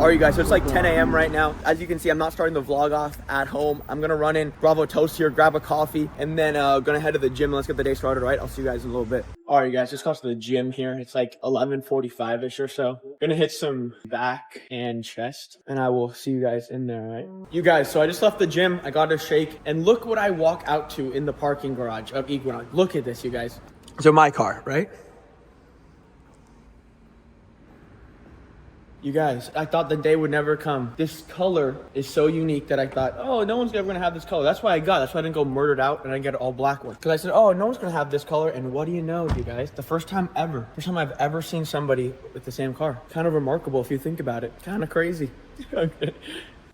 All right, you guys, so it's like 10 a.m. right now. As you can see, I'm not starting the vlog off at home. I'm gonna run in, Bravo Toast here, grab a coffee, and then gonna head to the gym. Let's get the day started, all right? I'll see you guys in a little bit. All right, you guys, just got to the gym here. It's like 11:45-ish or so. Gonna hit some back and chest, and I will see you guys in there, all right? You guys, so I just left the gym. I got a shake, and look what I walk out to in the parking garage of Equinox. Look at this, you guys. So my car, right? You guys, I thought the day would never come. This color is so unique that I thought, oh, no one's ever gonna have this color. That's why I didn't go murdered out and I get an all black one. Because I said, oh, no one's gonna have this color. And what do you know, you guys? The first time I've ever seen somebody with the same car. Kind of remarkable if you think about it. Kind of crazy. Okay.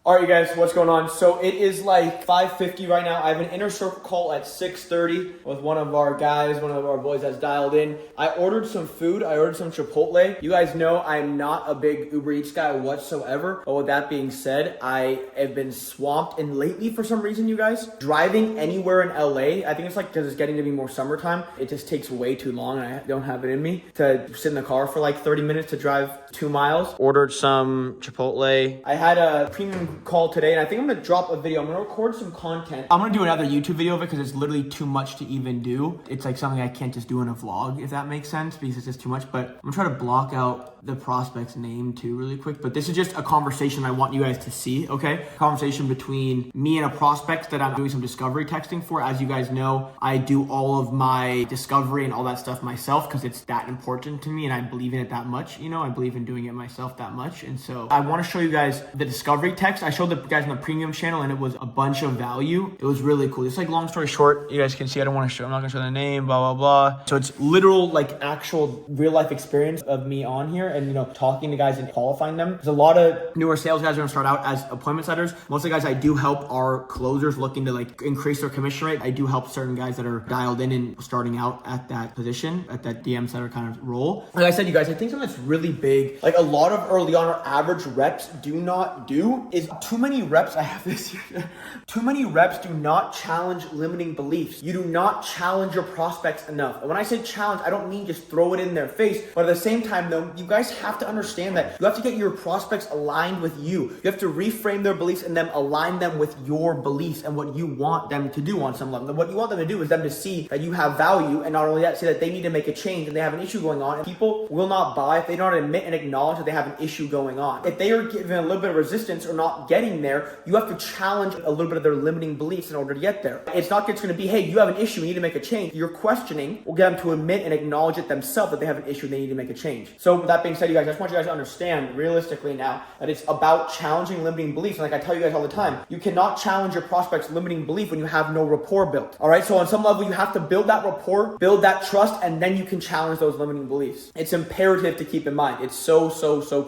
All right, you guys, what's going on? So it is like 5:50 right now. I have an inner circle call at 6:30 with one of our guys, one of our boys that's dialed in. I ordered some food. I ordered some Chipotle. You guys know I'm not a big Uber Eats guy whatsoever. But with that being said, I have been swamped. And lately, for some reason, you guys, driving anywhere in LA, I think it's like because it's getting to be more summertime, it just takes way too long. And I don't have it in me to sit in the car for like 30 minutes to drive 2 miles. Ordered some Chipotle. I had a premium call today, and I think I'm gonna drop a video. I'm gonna record some content. I'm gonna do another YouTube video of it because it's literally too much to even do. It's like something I can't just do in a vlog, if that makes sense, because it's just too much. But I'm gonna try to block out the prospect's name too really quick. But this is just a conversation I want you guys to see, okay? Conversation between me and a prospect that I'm doing some discovery texting for. As you guys know, I do all of my discovery and all that stuff myself because it's that important to me and I believe in it that much. You know, I believe in doing it myself that much. And so I want to show you guys the discovery text. I showed the guys on the premium channel and it was a bunch of value. It was really cool. It's like, long story short, you guys can see, I'm not gonna show the name, blah, blah, blah. So it's literal, like actual real life experience of me on here and, you know, talking to guys and qualifying them. There's a lot of newer sales guys are gonna start out as appointment setters. Most of the guys I do help are closers looking to like increase their commission rate. I do help certain guys that are dialed in and starting out at that position, at that DM setter kind of role. Like I said, you guys, I think something that's really big, like a lot of early on our average reps do not do is too many reps. I have this here. Too many reps do not challenge limiting beliefs. You do not challenge your prospects enough. And when I say challenge, I don't mean just throw it in their face. But at the same time, though, you guys have to understand that you have to get your prospects aligned with you. You have to reframe their beliefs and then align them with your beliefs and what you want them to do on some level. And what you want them to do is them to see that you have value, and not only that, see that they need to make a change and they have an issue going on. And people will not buy if they don't admit and acknowledge that they have an issue going on. If they are given a little bit of resistance or not getting there, you have to challenge a little bit of their limiting beliefs in order to get there. It's not just going to be, hey, you have an issue, you need to make a change. Your questioning will get them to admit and acknowledge it themselves that they have an issue, they need to make a change. So with that being said, you guys, I just want you guys to understand realistically now that it's about challenging limiting beliefs. And like I tell you guys all the time, you cannot challenge your prospect's limiting belief when you have no rapport built. All right. So on some level, you have to build that rapport, build that trust, and then you can challenge those limiting beliefs. It's imperative to keep in mind. It's so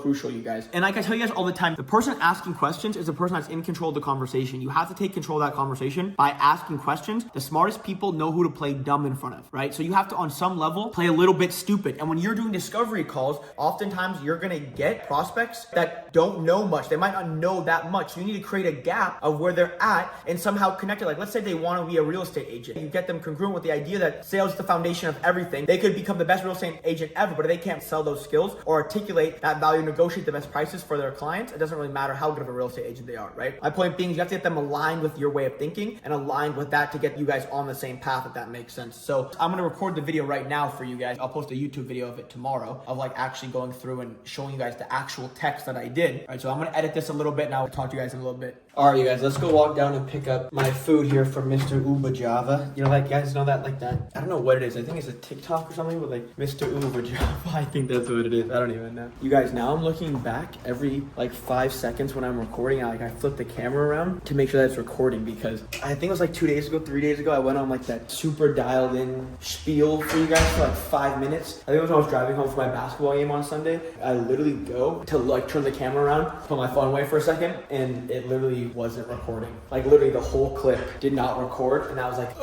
crucial, you guys. And like I tell you guys all the time, the person asking questions is the person that's in control of the conversation. You have to take control of that conversation by asking questions. The smartest people know who to play dumb in front of, right? So you have to, on some level, play a little bit stupid. And when you're doing discovery calls, oftentimes you're gonna get prospects that don't know much. They might not know that much. So you need to create a gap of where they're at and somehow connect it. Like, let's say they want to be a real estate agent. You get them congruent with the idea that sales is the foundation of everything. They could become the best real estate agent ever, but if they can't sell those skills or articulate that value, negotiate the best prices for their clients, it doesn't really matter how good of a real estate agent they are, right? My point being, you have to get them aligned with your way of thinking and aligned with that to get you guys on the same path, if that makes sense. So I'm going to record the video right now for you guys. I'll post a YouTube video of it tomorrow of like actually going through and showing you guys the actual text that I did. All right, so I'm going to edit this a little bit and I'll talk to you guys in a little bit. All right, you guys, let's go walk down and pick up my food here from Mr. Uba Java. You know, like, guys know that, like that? I don't know what it is. I think it's a TikTok or something with like Mr. Uba Java. I think that's what it is. I don't even know. You guys, now I'm looking back every like 5 seconds when I'm recording. I flip the camera around to make sure that it's recording because I think it was like 2 days ago, 3 days ago, I went on like that super dialed in spiel for you guys for like 5 minutes. I think it was when I was driving home from my basketball game on Sunday. I literally go to like turn the camera around, put my phone away for a second, and it literally wasn't recording. Like literally the whole clip did not record, and I was like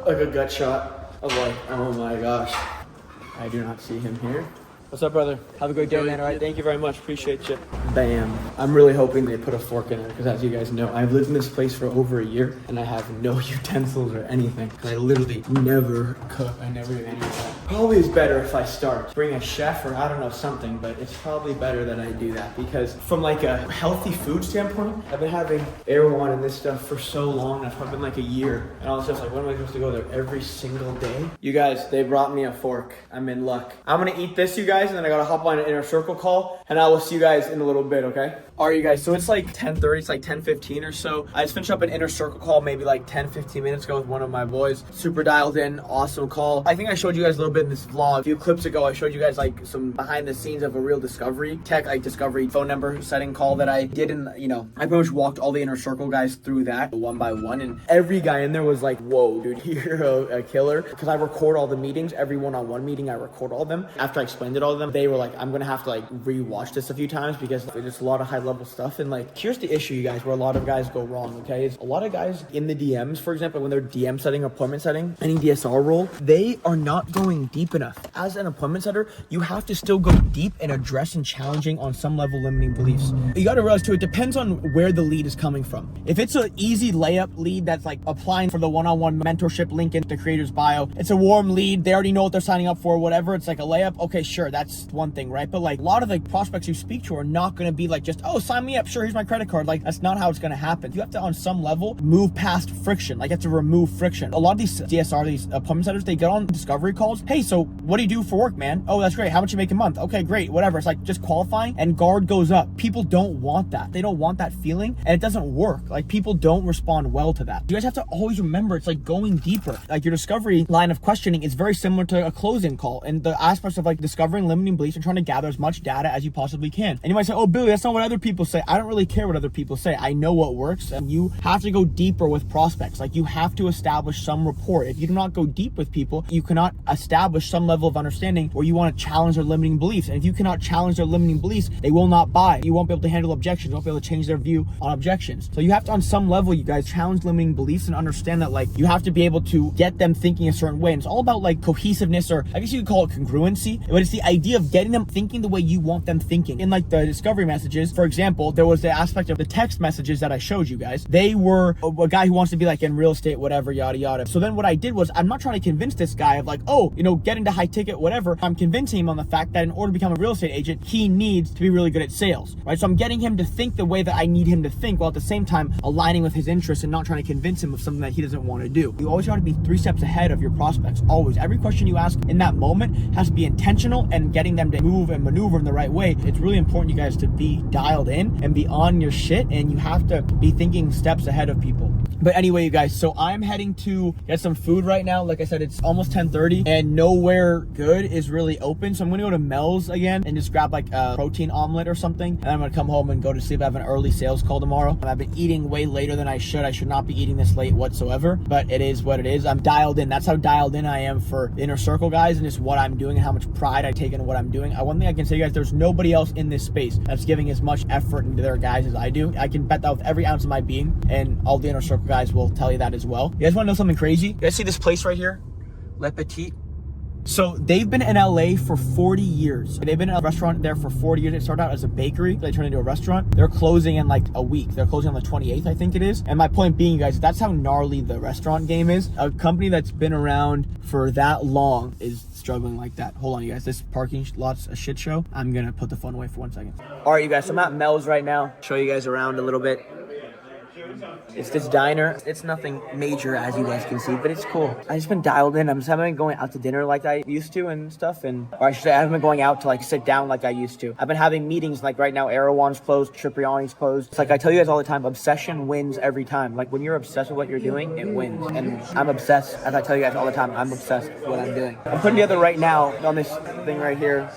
a gut shot of like, oh my gosh, I do not see him here. What's up, brother? Have a great day, man. All right, thank you very much. Appreciate you. Bam. I'm really hoping they put a fork in it because, as you guys know, I've lived in this place for over a year and I have no utensils or anything. I literally never cook. I never do any of that. Probably is better if I start. Bring a chef or I don't know, something, but it's probably better that I do that because from like a healthy food standpoint, I've been having Erewhon and this stuff for so long. It's probably been like a year. And I was just like, when am I supposed to go there every single day? You guys, they brought me a fork. I'm in luck. I'm gonna eat this, you guys, and then I gotta hop on an inner circle call and I will see you guys in a little bit, okay? All right, you guys, so it's like 10:30, it's like 10:15 or so. I just finished up an inner circle call maybe like 10-15 minutes ago with one of my boys. Super dialed in, awesome call. I think I showed you guys a little bit in this vlog. A few clips ago, I showed you guys like some behind the scenes of a real discovery tech, like discovery phone number setting call that I did. And you know, I pretty much walked all the inner circle guys through that one by one. And every guy in there was like, whoa, dude, you're a killer. Because I record all the meetings, every one-on-one meeting, I record all of them. After I explained it all to them, they were like, I'm gonna have to like re-watch this a few times because there's a lot of high level stuff. And like, here's the issue, you guys, where a lot of guys go wrong, okay? Is a lot of guys in the DMs, for example, when they're DM setting, appointment setting, any DSR role, they are not going deep enough. As an appointment setter, you have to still go deep and address and challenging on some level limiting beliefs. You gotta realize too, it depends on where the lead is coming from. If it's an easy layup lead that's like applying for the one-on-one mentorship link in the creator's bio, it's a warm lead, they already know what they're signing up for, whatever, it's like a layup, okay, sure, that's one thing, right? But like a lot of the prospects you speak to are not gonna be like just, oh, sign me up, sure, here's my credit card. Like, that's not how it's gonna happen. You have to, on some level, move past friction. Like, you have to remove friction. A lot of these DSR, these appointment setters, they get on discovery calls. Hey, so what do you do for work, man? Oh, that's great. How much you make a month? Okay, great, whatever. It's like just qualifying and guard goes up. People don't want that. They don't want that feeling and it doesn't work. Like, people don't respond well to that. You guys have to always remember it's like going deeper. Like, your discovery line of questioning is very similar to a closing call and the aspects of like discovering limiting beliefs and trying to gather as much data as you possibly can. And you might say, oh, Billy, that's not what other people say. I don't really care what other people say. I know what works, and you have to go deeper with prospects. Like, you have to establish some rapport. If you do not go deep with people, you cannot establish some level of understanding where you want to challenge their limiting beliefs. And if you cannot challenge their limiting beliefs, they will not buy. You won't be able to handle objections. You won't be able to change their view on objections. So you have to, on some level, you guys, challenge limiting beliefs and understand that like you have to be able to get them thinking a certain way. And it's all about like cohesiveness, or I guess you could call it congruency, but it's the idea of getting them thinking the way you want them thinking. In like the discovery messages, for example, there was the aspect of the text messages that I showed you guys. They were a guy who wants to be like in real estate, whatever, yada yada. So then what I did was, I'm not trying to convince this guy of like, oh, you know, get into high ticket, whatever. I'm convincing him on the fact that in order to become a real estate agent, he needs to be really good at sales, right? So I'm getting him to think the way that I need him to think, while at the same time aligning with his interests and not trying to convince him of something that he doesn't want to do. You always got to be 3 steps ahead of your prospects. Always. Every question you ask in that moment has to be intentional and getting them to move and maneuver in the right way. It's really important, you guys, to be dialed in and be on your shit, and you have to be thinking steps ahead of people. But anyway, you guys, so I'm heading to get some food right now. Like I said, it's almost 10:30 and nowhere good is really open. So I'm gonna go to Mel's again and just grab like a protein omelet or something. And I'm gonna come home and go to sleep. I have an early sales call tomorrow. And I've been eating way later than I should. I should not be eating this late whatsoever, but it is what it is. I'm dialed in. That's how dialed in I am for the inner circle guys, and just what I'm doing and how much pride I take in what I'm doing. One thing I can say, you guys, there's nobody else in this space that's giving as much effort into their guys as I do. I can bet that with every ounce of my being, and all the inner circle guys will tell you that as well. You guys want to know something crazy? You guys see this place right here? Le Petit? So they've been in LA for 40 years. They've been in a restaurant there for 40 years. It started out as a bakery. They turned into a restaurant. They're closing in like a week. They're closing on the 28th, I think it is. And my point being, you guys, that's how gnarly the restaurant game is. A company that's been around for that long is struggling like that. Hold on, you guys. This parking lot's a shit show. I'm gonna put the phone away for 1 second. All right, you guys. So I'm at Mel's right now. Show you guys around a little bit. It's this diner. It's nothing major, as you guys can see, but it's cool. I just been dialed in. I haven't been going out to dinner like I used to and stuff, or I should say, I haven't been going out to like sit down like I used to. I've been having meetings like right now. Erewhon's closed, Cipriani's closed. It's like I tell you guys all the time, obsession wins every time. Like when you're obsessed with what you're doing, it wins. And I'm obsessed, as I tell you guys all the time, I'm obsessed with what I'm doing. I'm putting together right now on this thing right here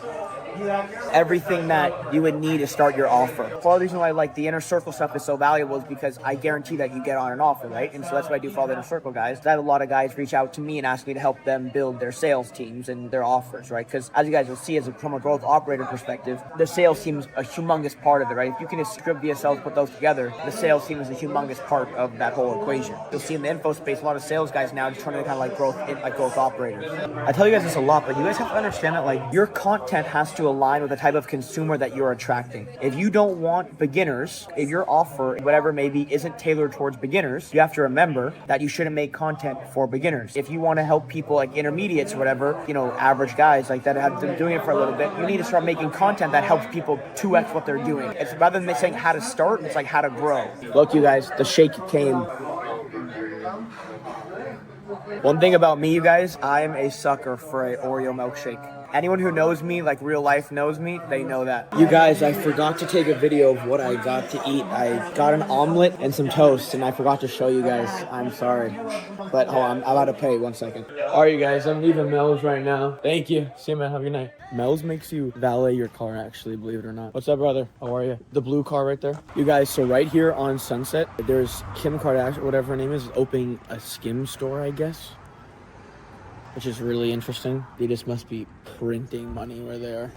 everything that you would need to start your offer. Part of the reason why like the inner circle stuff is so valuable is because I guarantee that you get on an offer, right? And so that's what I do for all the inner circle guys. I have a lot of guys reach out to me and ask me to help them build their sales teams and their offers, right? Because as you guys will see, from a growth operator perspective, the sales team is a humongous part of it, right? If you can just strip DSLs, put those together, the sales team is a humongous part of that whole equation. You'll see in the info space, a lot of sales guys now just trying to kind of like growth operators. I tell you guys this a lot, but you guys have to understand that like your content has to align with the type of consumer that you're attracting. If you don't want beginners, if your offer, whatever maybe, isn't tailored towards beginners, you have to remember that you shouldn't make content for beginners. If you want to help people like intermediates or whatever, you know, average guys like that have been doing it for a little bit, you need to start making content that helps people 2x what they're doing. It's rather than saying how to start, it's like how to grow. Look, you guys, the shake came. One thing about me, you guys, I'm a sucker for a Oreo milkshake. Anyone who knows me, like real life knows me, they know that. You guys, I forgot to take a video of what I got to eat. I got an omelet and some toast, and I forgot to show you guys. I'm sorry. But hold on, I'm about to pay. 1 second. All right, you guys, I'm leaving Mel's right now. Thank you. See you, man. Have a good night. Mel's makes you valet your car, actually, believe it or not. What's up, brother? How are you? The blue car right there. You guys, so right here on Sunset, there's Kim Kardashian, whatever her name is opening a skim store, I guess. Which is really interesting. They just must be printing money where they are.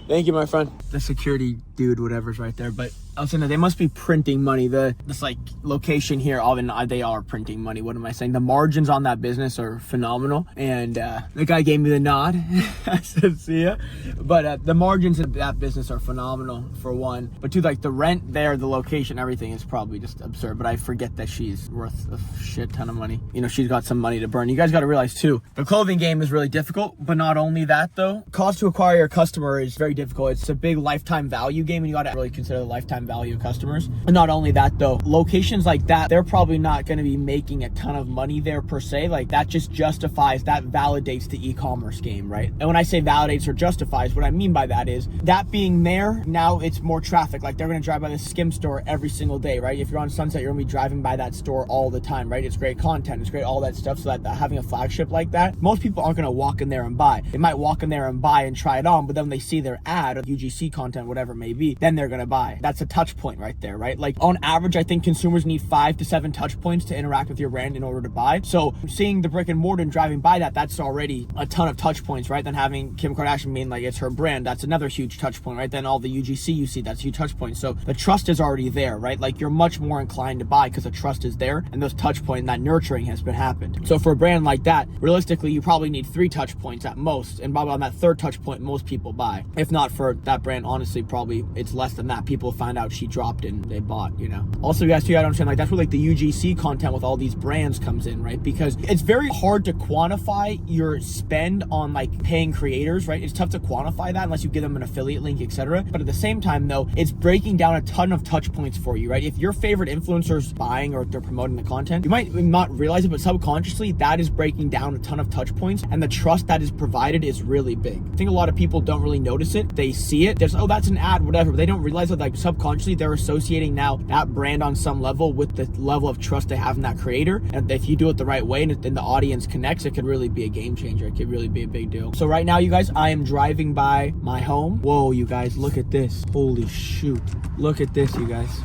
Thank you, my friend. The security dude, whatever's right there. But I was saying that they must be printing money. This like location here, they are printing money. What am I saying? The margins on that business are phenomenal. And the guy gave me the nod. I said, see ya. But the margins of that business are phenomenal, for one. But two, like the rent there, the location, everything is probably just absurd. But I forget that she's worth a shit ton of money. You know, she's got some money to burn. You guys got to realize too, the clothing game is really difficult. But not only that though, cost to acquire a customer is very difficult. It's a big lifetime value game, and you got to really consider the lifetime value of customers. And not only that though, locations like that, they're probably not going to be making a ton of money there per se. Like that just justifies, that validates the e-commerce game, right? And when I say validates or justifies, what I mean by that is that being there, now it's more traffic. Like they're going to drive by the skim store every single day, right? If you're on Sunset, you're going to be driving by that store all the time, right? It's great content, it's great, all that stuff. So that having a flagship like that, most people aren't going to walk in there and buy. They might walk in there and buy and try it on, but then when they see their ad, UGC content, whatever it may be, then they're going to buy. That's a touch point right there, right? Like on average, I think consumers need 5 to 7 touch points to interact with your brand in order to buy. So seeing the brick and mortar and driving by that's already a ton of touch points, right? Then having Kim Kardashian being like, it's her brand, that's another huge touch point, right? Then all the UGC you see, that's a huge touch point. So the trust is already there, right? Like you're much more inclined to buy because the trust is there and those touch points, that nurturing has been happened. So for a brand like that, realistically, you probably need 3 touch points at most. And probably on that 3rd touch point, most people buy. If not for that brand, honestly, probably it's less than that. People find out she dropped and they bought, you know. Also, you guys, too, I don't understand, like that's where like the UGC content with all these brands comes in, right? Because it's very hard to quantify your spend on like paying creators, right? It's tough to quantify that unless you give them an affiliate link, etc. But at the same time though, it's breaking down a ton of touch points for you, right? If your favorite influencer's buying or they're promoting the content, you might not realize it, but subconsciously that is breaking down a ton of touch points, and the trust that is provided is really big. I think a lot of people don't really notice it. They see it, there's, oh, that's an ad, whatever, but they don't realize that like subconsciously they're associating now that brand on some level with the level of trust they have in that creator. And if you do it the right way and then the audience connects, it could really be a game changer. It could really be a big deal. So right now, you guys, I am driving by my home. Whoa, you guys, look at this. Holy shoot. Look at this, you guys.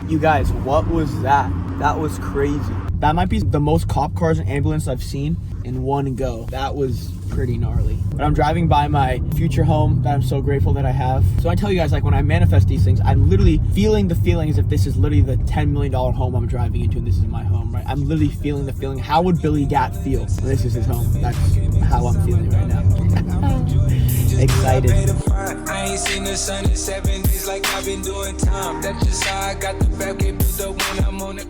You guys, what was that? That was crazy. That might be the most cop cars and ambulance I've seen in one go. That was pretty gnarly. But I'm driving by my future home that I'm so grateful that I have. So I tell you guys, like when I manifest these things, I'm literally feeling the feeling as if this is literally the $10 million home I'm driving into and this is my home, right? I'm literally feeling the feeling. How would Billy Gatt feel when this is his home? That's how I'm feeling right now. Excited. I ain't seen the sun in 7 days like I've been doing time. That's just how I got the back, built up when I'm on it.